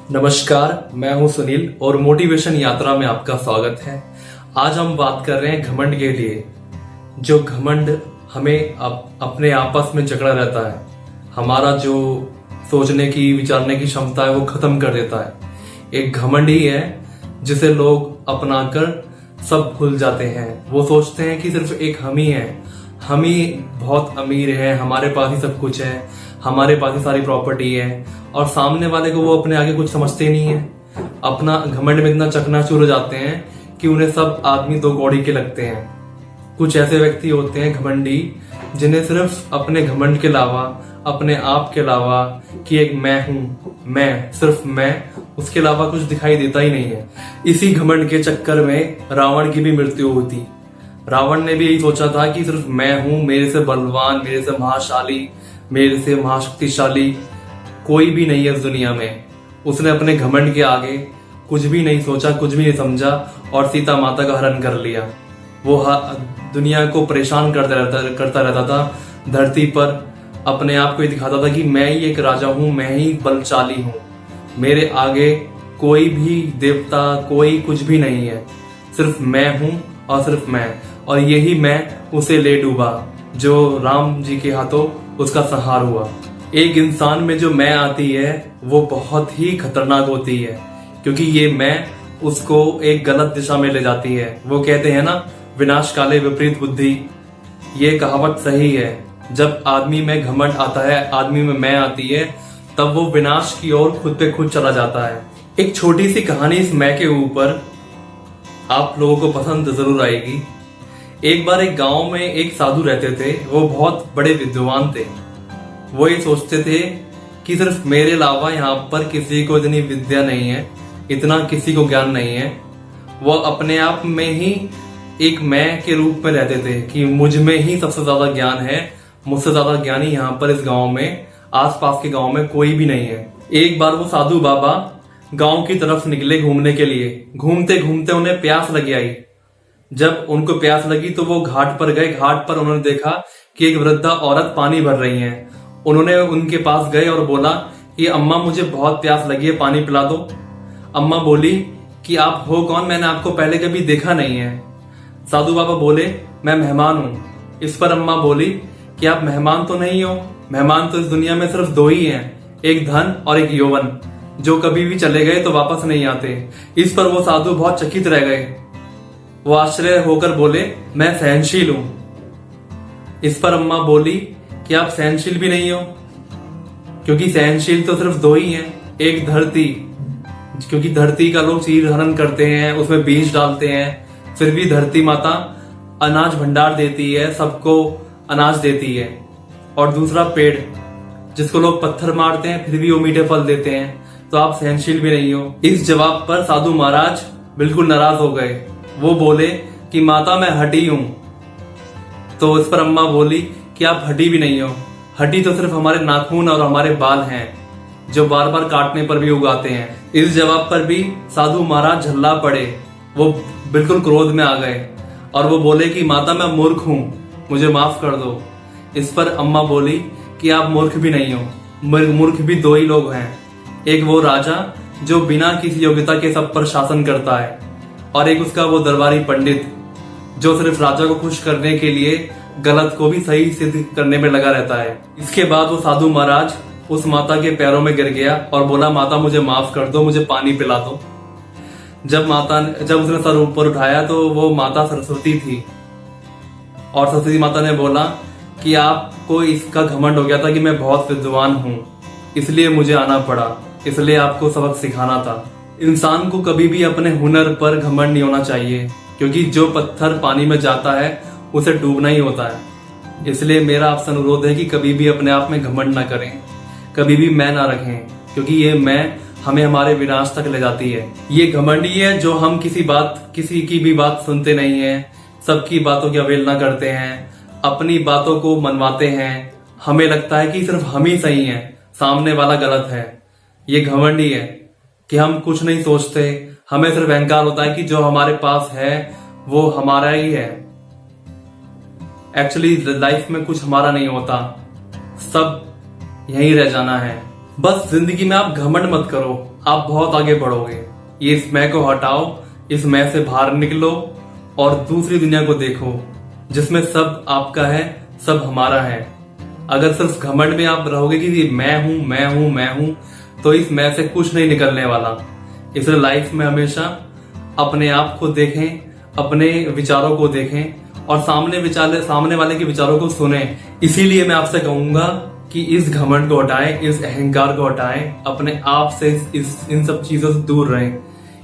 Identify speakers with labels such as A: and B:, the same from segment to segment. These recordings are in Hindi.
A: नमस्कार, मैं हूं सुनील और मोटिवेशन यात्रा में आपका स्वागत है। आज हम बात कर रहे हैं घमंड के लिए। जो घमंड हमें अपने आपस में जकड़ा रहता है, हमारा जो सोचने की विचारने की क्षमता है वो खत्म कर देता है। एक घमंड ही है जिसे लोग अपनाकर सब भूल जाते हैं। वो सोचते हैं कि सिर्फ एक हम ही है, हम ही बहुत अमीर है, हमारे पास ही सब कुछ है, हमारे पास ही सारी प्रॉपर्टी है, और सामने वाले को वो अपने आगे कुछ समझते नहीं है। अपना घमंड में इतना चकनाचूर हो जाते हैं कि उन्हें सब आदमी दो कौड़ी के लगते हैं। कुछ ऐसे व्यक्ति होते हैं घमंडी, जिन्हें सिर्फ अपने घमंड के अलावा, अपने आप के अलावा कि एक मैं हूं, मैं सिर्फ मैं, उसके अलावा कुछ दिखाई देता ही नहीं है। इसी घमंड के चक्कर में रावण की भी मृत्यु हुई। रावण ने भी यही सोचा था कि सिर्फ मैं हूं, मेरे से बलवान, मेरे से महाशाली, मेरे से महाशक्तिशाली कोई भी नहीं है इस दुनिया में। उसने अपने घमंड के आगे कुछ भी नहीं सोचा, कुछ भी नहीं समझा और सीता माता का हरण कर लिया। वो दुनिया को परेशान करता रहता था धरती पर। अपने आप को ये दिखाता था कि मैं ही एक राजा हूं, मैं ही बलशाली हूं, मेरे आगे कोई भी देवता, कोई कुछ भी नहीं है, सिर्फ मैं हूं और सिर्फ मैं। और यही मैं उसे ले डूबा जो राम जी के हाथों उसका संहार हुआ। एक इंसान में जो मैं आती है वो बहुत ही खतरनाक होती है, क्योंकि ये मैं उसको एक गलत दिशा में ले जाती है। वो कहते हैं ना, विनाश काले विपरीत बुद्धि। ये कहावत सही है। जब आदमी में घमंड आता है, आदमी में मैं आती है, तब वो विनाश की ओर खुद पे खुद चला जाता है। एक छोटी सी कहानी इस मैं के ऊपर, आप लोगों को पसंद जरूर आएगी। एक बार एक गांव में एक साधु रहते थे। वो बहुत बड़े विद्वान थे। वो ये सोचते थे कि सिर्फ मेरे अलावा यहाँ पर किसी को इतनी विद्या नहीं है, इतना किसी को ज्ञान नहीं है। वो अपने आप में ही एक मैं के रूप में रहते थे कि मुझ में ही सबसे ज्यादा ज्ञान है, मुझसे ज्यादा ज्ञानी यहाँ पर इस गांव में, आसपास के गांव में कोई भी नहीं है। एक बार वो साधु बाबा गांव की तरफ निकले घूमने के लिए। घूमते घूमते उन्हें प्यास लगी आई। जब उनको प्यास लगी तो वो घाट पर गए। घाट पर उन्होंने देखा कि एक वृद्धा औरत पानी भर रही है। उन्होंने उनके पास गए और बोला कि अम्मा, मुझे बहुत प्यास लगी है, पानी पिला दो। अम्मा बोली कि आप हो कौन, मैंने आपको पहले कभी देखा नहीं है। साधु बाबा बोले, मैं मेहमान हूं। इस पर अम्मा बोली कि आप मेहमान तो नहीं हो, मेहमान तो इस दुनिया में सिर्फ दो ही हैं, एक धन और एक यौवन, जो कभी भी चले गए तो वापस नहीं आते। इस पर वो साधु बहुत चकित रह गए। वो आश्चर्य होकर बोले, मैं सहनशील हूं। इस पर अम्मा बोली कि आप सहनशील भी नहीं हो, क्योंकि सहनशील तो सिर्फ दो ही हैं, एक धरती, क्योंकि धरती का लोग चीर हरण करते हैं, उसमें बीज डालते हैं, फिर भी धरती माता अनाज भंडार देती है, सबको अनाज देती है। और दूसरा पेड़, जिसको लोग पत्थर मारते हैं फिर भी वो मीठे फल देते हैं, तो आप सहनशील भी नहीं हो। इस जवाब पर साधु महाराज बिल्कुल नाराज हो गए। वो बोले कि माता, मैं हटी हूं। तो इस पर अम्मा बोली कि आप हटी भी नहीं हो, हटी तो सिर्फ हमारे नाखून और हमारे बाल हैं, जो बार बार काटने पर भी उगाते हैं। इस जवाब पर भी साधु महाराज झल्ला पड़े। वो बिल्कुल क्रोध में आ गए और वो बोले कि माता, मैं मूर्ख हूं, मुझे माफ कर दो। इस पर अम्मा बोली कि आप मूर्ख भी नहीं हो, मूर्ख भी दो ही लोग हैं, एक वो राजा जो बिना किसी योग्यता के सब पर शासन करता है, और एक उसका वो दरबारी पंडित जो सिर्फ राजा को खुश करने के लिए गलत को भी सही सिद्ध करने में लगा रहता है। इसके बाद वो साधु महाराज उस माता के पैरों में गिर गया और बोला, माता, मुझे माफ कर दो, मुझे पानी पिला दो। जब उसने सर ऊपर उठाया तो वो माता सरस्वती थी, और सरस्वती माता ने बोला कि आपको इसका घमंड हो गया था कि मैं बहुत विद्वान हूं, इसलिए मुझे आना पड़ा, इसलिए आपको सबक सिखाना था। इंसान को कभी भी अपने हुनर पर घमंड नहीं होना चाहिए, क्योंकि जो पत्थर पानी में जाता है उसे डूबना ही होता है। इसलिए मेरा आपसे अनुरोध है कि कभी भी अपने आप में घमंड ना करें, कभी भी मैं ना रखें, क्योंकि ये मैं हमें हमारे विनाश तक ले जाती है। ये घमंड ही है जो हम किसी की भी बात सुनते नहीं है, सबकी बातों की अवहेलना करते हैं, अपनी बातों को मनवाते हैं। हमें लगता है कि सिर्फ हम ही सही हैं, सामने वाला गलत है। ये घमंड ही है कि हम कुछ नहीं सोचते, हमें सिर्फ अहंकार होता है कि जो हमारे पास है वो हमारा ही है। एक्चुअली लाइफ में कुछ हमारा नहीं होता, सब यहीं रह जाना है। बस जिंदगी में आप घमंड मत करो, आप बहुत आगे बढ़ोगे। ये इस मैं को हटाओ, इस मैं से बाहर निकलो और दूसरी दुनिया को देखो जिसमें सब आपका है, सब हमारा है। अगर सिर्फ घमंड में आप रहोगे कि मैं हूं मैं हूं मैं हूं, तो इस मैं से कुछ नहीं निकलने वाला। इसलिए लाइफ में हमेशा अपने आप को देखें, अपने विचारों को देखें और सामने वाले के विचारों को सुने। इसीलिए मैं आपसे कहूंगा कि इस घमंड को हटाएं, इस अहंकार को हटाएं, अपने आप से इन सब चीजों से दूर रहें।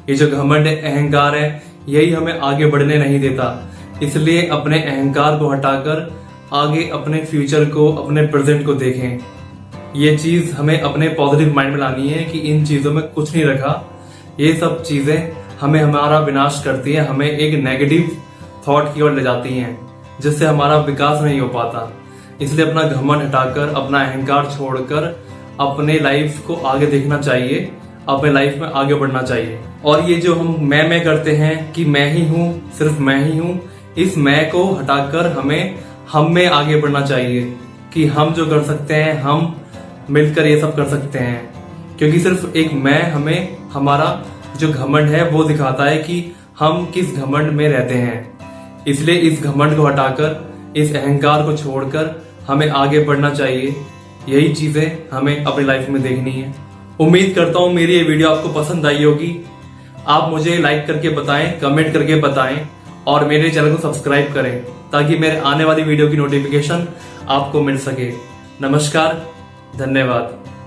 A: ये जो घमंड है, अहंकार है, यही हमें आगे बढ़ने नहीं देता। इसलिए अपने अहंकार को हटाकर आगे अपने फ्यूचर को, अपने प्रेजेंट को देखें। ये चीज हमें अपने पॉजिटिव माइंड में लानी है कि इन चीजों में कुछ नहीं रखा। ये सब चीजें हमें हमारा विनाश करती हैं, हमें एक नेगेटिव थॉट की ओर ले जाती हैं, जिससे हमारा विकास नहीं हो पाता। इसलिए अपना घमंड हटाकर, अपना अहंकार छोड़कर अपने लाइफ को आगे देखना चाहिए, अपने लाइफ में आगे बढ़ना चाहिए। और ये जो हम मैं करते हैं कि मैं ही हूं, सिर्फ मैं ही हूं, इस मैं को हटाकर हमें हम में आगे बढ़ना चाहिए कि हम जो कर सकते हैं, हम मिलकर ये सब कर सकते हैं। क्योंकि सिर्फ एक मैं हमें हमारा जो घमंड है वो दिखाता है कि हम किस घमंड में रहते हैं। इसलिए इस घमंड को हटाकर, इस अहंकार को छोड़कर हमें आगे बढ़ना चाहिए। यही चीजें हमें अपनी लाइफ में देखनी है। उम्मीद करता हूं मेरी ये वीडियो आपको पसंद आई होगी। आप मुझे लाइक करके बताएं, कमेंट करके बताएं और मेरे चैनल को सब्सक्राइब करें ताकि मेरे आने वाली वीडियो की नोटिफिकेशन आपको मिल सके। नमस्कार, धन्यवाद।